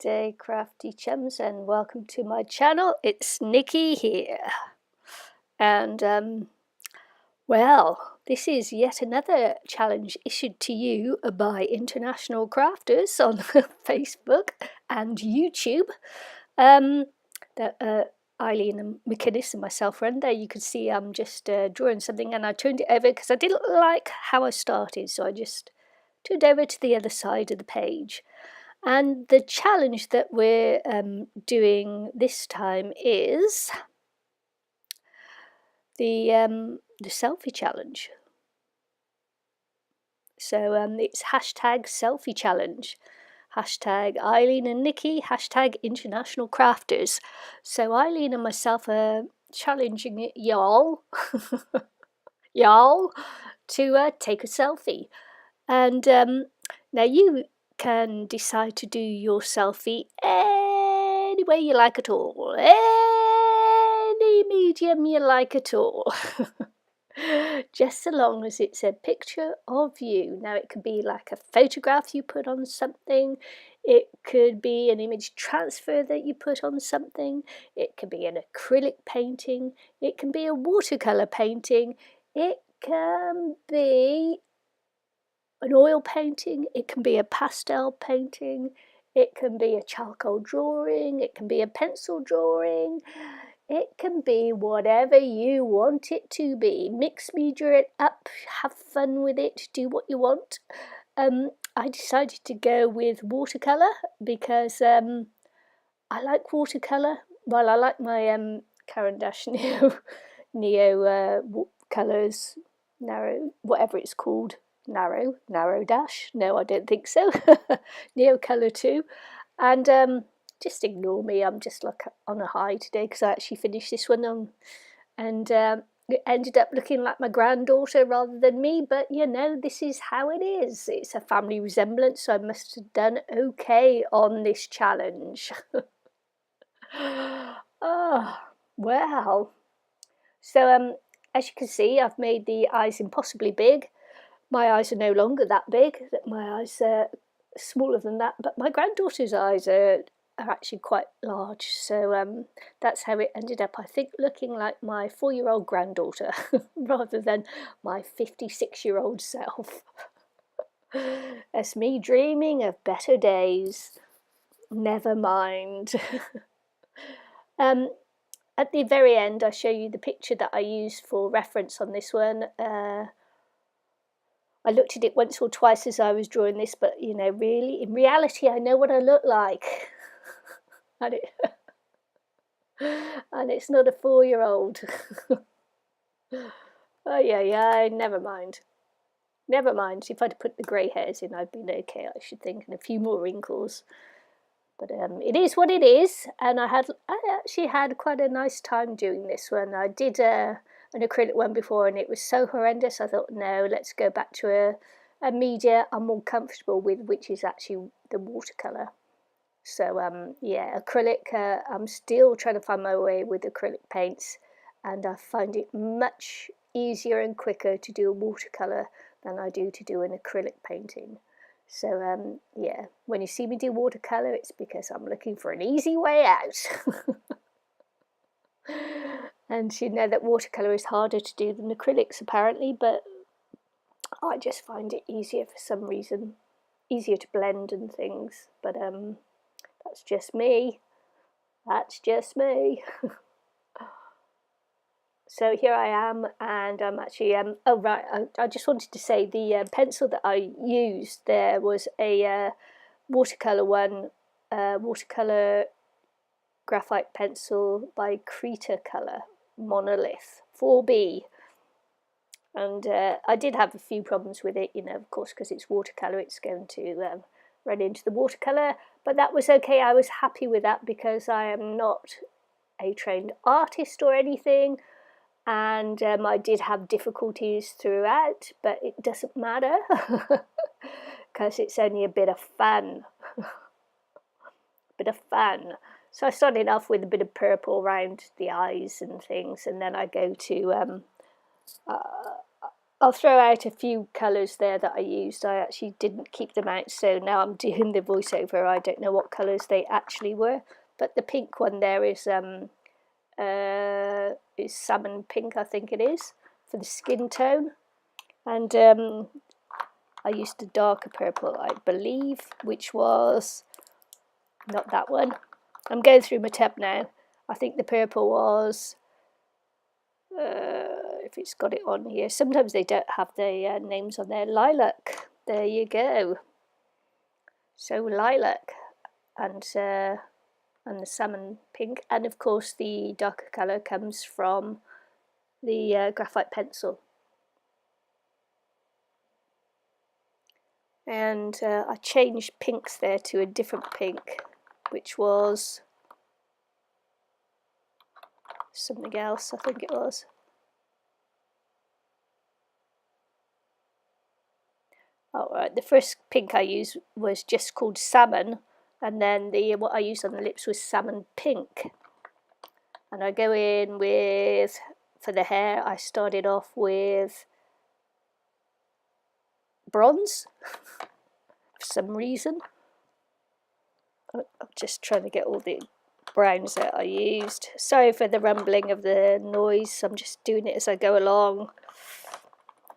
day, crafty chums, and welcome to my channel. It's Nicky here, and well, this is yet another challenge issued to you by international crafters on Facebook and YouTube. Ilene and McInnes and myself run there. You can see I'm just drawing something, and I turned it over because I didn't like how I started, so I just turned over to the other side of the page. And the challenge that we're doing this time is the selfie challenge. So it's hashtag selfie challenge, hashtag Ilene&Nicky, hashtag international crafters. So Ilene and myself are challenging y'all to take a selfie. And now you can decide to do your selfie any way you like at all, any medium you like at all. Just so long as it's a picture of you. Now it could be like a photograph you put on something, it could be an image transfer that you put on something, it could be an acrylic painting, it can be a watercolor painting, it can be an oil painting, it can be a pastel painting, it can be a charcoal drawing, it can be a pencil drawing, it can be whatever you want it to be. Mix media it up, have fun with it, do what you want. I decided to go with watercolour because I like watercolour. Well, I like my Caran d'Ache Neo colours, narrow, whatever it's called. Narrow dash. No, I don't think so. Neo colour too. And just ignore me. I'm just like on a high today because I actually finished this one on, and it ended up looking like my granddaughter rather than me. But you know, this is how it is. It's a family resemblance, so I must have done okay on this challenge. Oh, well. So as you can see, I've made the eyes impossibly big. My eyes are no longer that big, my eyes are smaller than that, but my granddaughter's eyes are actually quite large, so that's how it ended up, I think, looking like my 4-year-old granddaughter rather than my 56-year-old self. That's me dreaming of better days. Never mind. At the very end, I show you the picture that I used for reference on this one. I looked at it once or twice as I was drawing this, but you know, really, in reality, I know what I look like. and it's not a 4-year-old. Oh yeah, never mind. Never mind. If I'd put the grey hairs in, I'd been okay, I should think, and a few more wrinkles. But it is what it is, and I actually had quite a nice time doing this one. I did an acrylic one before, and it was so horrendous. I thought, no, let's go back to a media I'm more comfortable with, which is actually the watercolor. So yeah, acrylic. I'm still trying to find my way with acrylic paints, and I find it much easier and quicker to do a watercolor than I do to do an acrylic painting. So yeah, when you see me do watercolor, it's because I'm looking for an easy way out. And you know that watercolor is harder to do than acrylics apparently, but I just find it easier for some reason, easier to blend and things. But that's just me. That's just me. So here I am, and I'm actually oh right, I just wanted to say the pencil that I used there was a watercolor one, watercolor graphite pencil by Krita Color Monolith 4B, and I did have a few problems with it, you know, of course, because it's watercolor, it's going to run into the watercolor, but that was okay. I was happy with that because I am not a trained artist or anything. And I did have difficulties throughout, but it doesn't matter because it's only a bit of fun. So I started off with a bit of purple around the eyes and things, and then I go to I'll throw out a few colours there that I used. I actually didn't keep them out, so now I'm doing the voiceover. I don't know what colours they actually were, but the pink one there is salmon pink, I think it is, for the skin tone. And I used a darker purple, I believe, which was not that one. I'm going through my tab now. I think the purple was, if it's got it on here, sometimes they don't have the names on there. Lilac, there you go. So lilac and the salmon pink, and of course the darker colour comes from the graphite pencil. And I changed pinks there to a different pink, which was something else, I think it was. Alright, the first pink I used was just called salmon, and then what I used on the lips was salmon pink. And I go in with, for the hair, I started off with bronze for some reason. I'm just trying to get all the browns that I used. Sorry for the rumbling of the noise, I'm just doing it as I go along.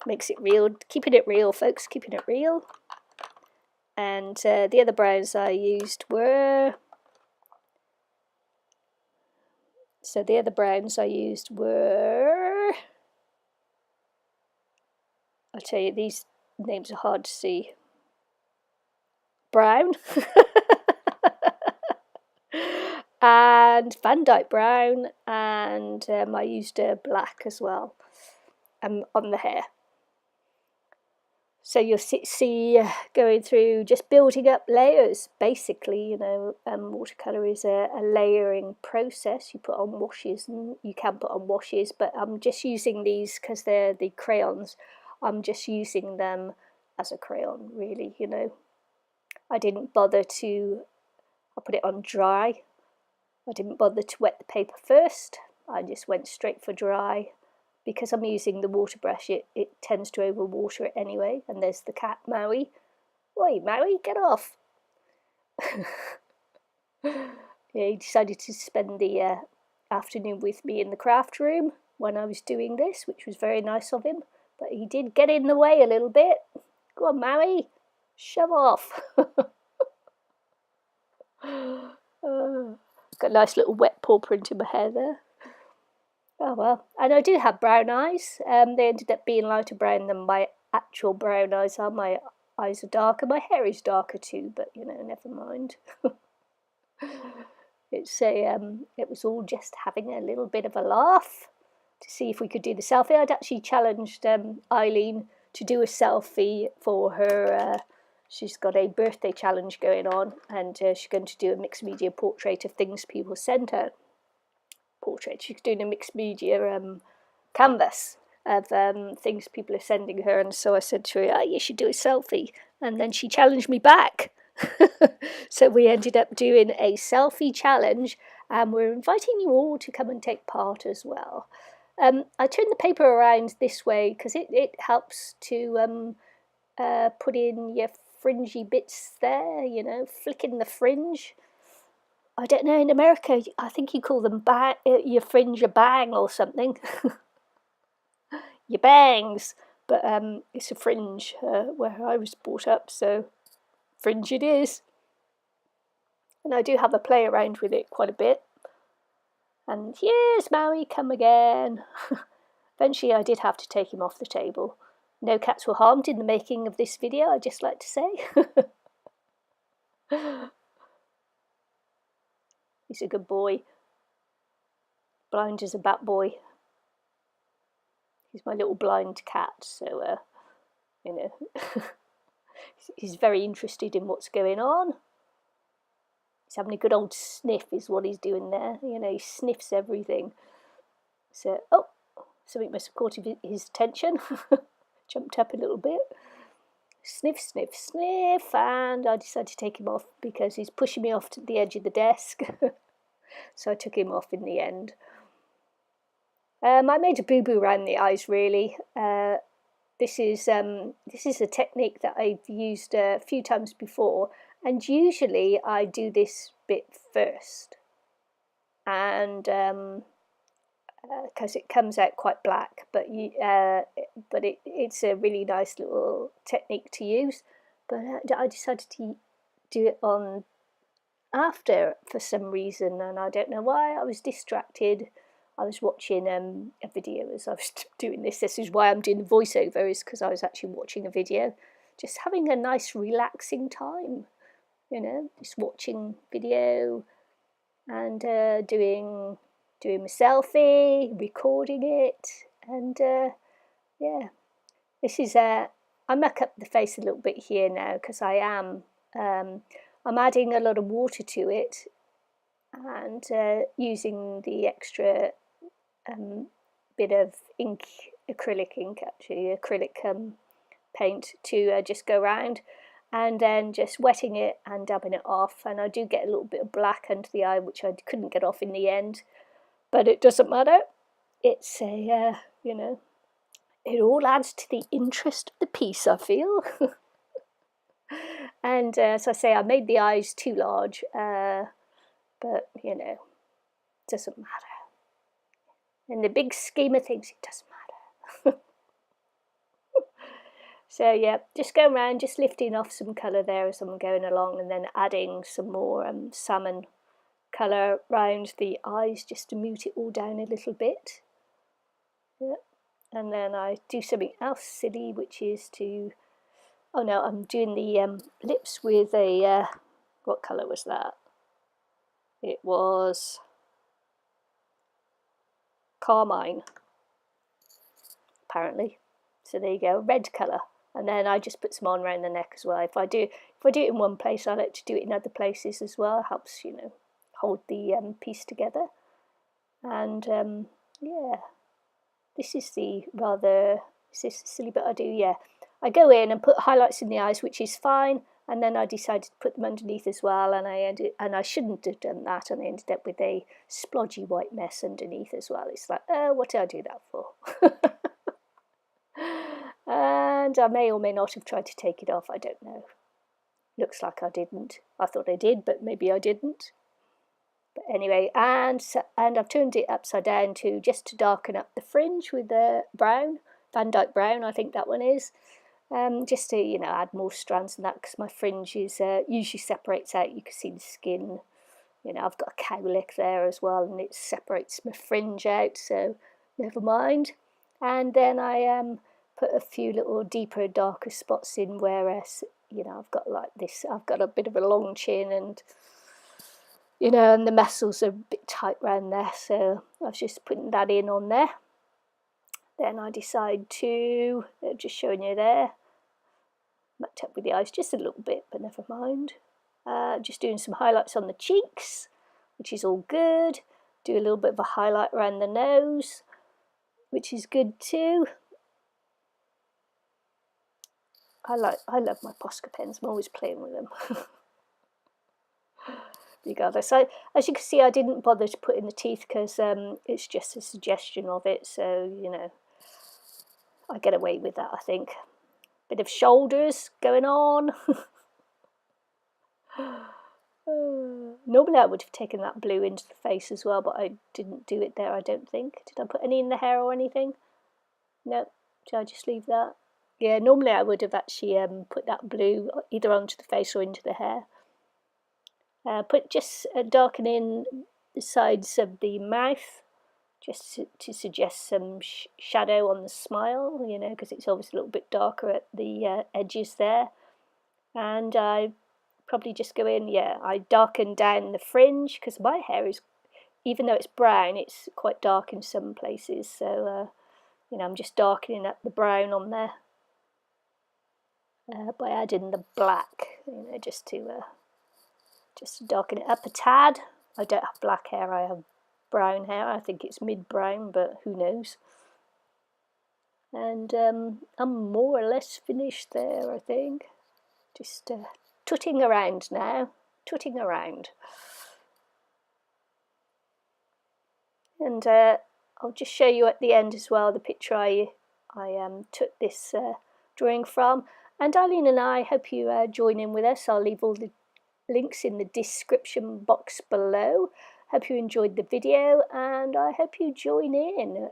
Makes it real, keeping it real, folks, keeping it real. And the other browns I used were, I'll tell you, these names are hard to see. Brown and Van Dyke brown, and I used black as well on the hair. So you'll see going through, just building up layers, basically. You know, watercolour is a layering process. You put on washes, and you can put on washes, but I'm just using these because they're the crayons. I'm just using them as a crayon, really, you know. I didn't bother to, I put it on dry. I didn't bother to wet the paper first. I just went straight for dry. Because I'm using the water brush, it tends to overwater it anyway. And there's the cat, Maui. Wait, Maui, get off. Yeah, he decided to spend the afternoon with me in the craft room when I was doing this, which was very nice of him. But he did get in the way a little bit. Go on, Maui, shove off. Got a nice little wet paw print in my hair there. Oh well, and I do have brown eyes. They ended up being lighter brown than my actual brown eyes are. My eyes are darker. My hair is darker too, but you know, never mind. It was all just having a little bit of a laugh to see if we could do the selfie. I'd actually challenged Ilene to do a selfie for her. She's got a birthday challenge going on, and she's going to do a mixed media portrait of things people send her. She's doing a mixed media canvas of things people are sending her, and so I said to her, you should do a selfie, and then she challenged me back. So we ended up doing a selfie challenge, and we're inviting you all to come and take part as well. I turn the paper around this way because it helps to put in your fringy bits there, you know, flicking the fringe. I don't know, in America, I think you call them your fringe a bang or something. Your bangs. But it's a fringe where I was brought up, so fringe it is. And I do have a play around with it quite a bit. And yes, Maui, come again. Eventually I did have to take him off the table. No cats were harmed in the making of this video, I'd just like to say. He's a good boy. Blind as a bat boy. He's my little blind cat, so, you know, he's very interested in what's going on. He's having a good old sniff is what he's doing there. You know, he sniffs everything. So, oh, something must have caught his attention. Jumped up a little bit. Sniff, sniff, sniff, and I decided to take him off because he's pushing me off to the edge of the desk. So I took him off in the end. I made a boo-boo around the eyes, really. this is a technique that I've used a few times before, and usually I do this bit first, and because it comes out quite black, but it's a really nice little technique to use. But I decided to do it on after for some reason, and I don't know why. I was distracted. I was watching a video as I was doing this. This is why I'm doing the voiceover, is because I was actually watching a video, just having a nice relaxing time, you know, just watching video and doing my selfie, recording it, and yeah, this is I muck up the face a little bit here now because I'm adding a lot of water to it, and using the extra bit of ink, acrylic ink, actually acrylic paint to just go around, and then just wetting it and dabbing it off. And I do get a little bit of black under the eye, which I couldn't get off in the end, but it doesn't matter. It's a you know, it all adds to the interest of the piece, I feel. And so I say I made the eyes too large, but you know, doesn't matter. In the big scheme of things, it doesn't matter. So yeah, just going around, just lifting off some colour there as I'm going along, and then adding some more salmon colour around the eyes just to mute it all down a little bit. Yeah. And then I do something else silly, which is to, oh no, I'm doing the lips with a, what colour was that? It was carmine, apparently. So there you go, red colour. And then I just put some on around the neck as well. If I do it in one place, I like to do it in other places as well. It helps, you know, hold the piece together. And yeah, this is the rather, is this silly bit I do? Yeah, I go in and put highlights in the eyes, which is fine. And then I decided to put them underneath as well, and I shouldn't have done that, and I ended up with a splodgy white mess underneath as well. It's like, oh, what did I do that for? And I may or may not have tried to take it off, I don't know. Looks like I didn't. I thought I did, but maybe I didn't. But anyway, and I've turned it upside down just to darken up the fringe with the brown, Van Dyke brown, I think that one is. Just to, you know, add more strands and that, because my fringe is usually separates out. You can see the skin. You know, I've got a cowlick there as well, and it separates my fringe out, so never mind. And then I put a few little deeper, darker spots in where, you know, I've got like this. I've got a bit of a long chin, and you know, and the muscles are a bit tight around there, so I was just putting that in on there. Then I decide to, just showing you there, mucked up with the eyes just a little bit, but never mind. Just doing some highlights on the cheeks, which is all good. Do a little bit of a highlight around the nose, which is good too. I love my Posca pens. I'm always playing with them. Regardless, as you can see, I didn't bother to put in the teeth because it's just a suggestion of it. So you know, I get away with that, I think. Bit of shoulders going on. Normally I would have taken that blue into the face as well, but I didn't do it there, I don't think. Did I put any in the hair or anything? No. Did I just leave that? Yeah, normally I would have actually put that blue either onto the face or into the hair. Just darkening the sides of the mouth, just to suggest some shadow on the smile, you know, because it's obviously a little bit darker at the edges there. And I probably just go in, yeah, I darken down the fringe, because my hair is, even though it's brown, it's quite dark in some places, so you know, I'm just darkening up the brown on there by adding the black, you know, just to darken it up a tad. I don't have black hair, I have brown hair. I think it's mid-brown, but who knows. And I'm more or less finished there, I think. Just tutting around now, tutting around. And I'll just show you at the end as well the picture I took this drawing from. And Ilene and I hope you join in with us. I'll leave all the links in the description box below. Hope you enjoyed the video, and I hope you join in.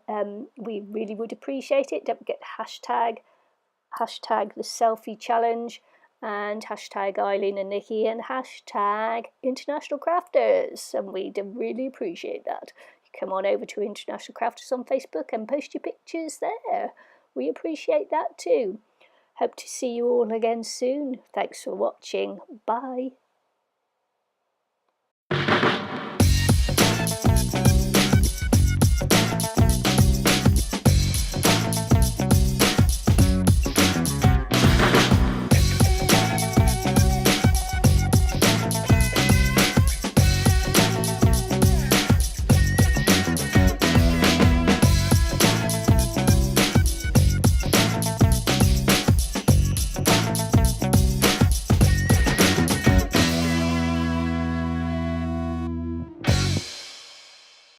We really would appreciate it. Don't forget hashtag the selfie challenge, and hashtag Ilene&Nicky, and hashtag International Crafters, and we'd really appreciate that. You come on over to International Crafters on Facebook and post your pictures there. We appreciate that too. Hope to see you all again soon. Thanks for watching. Bye.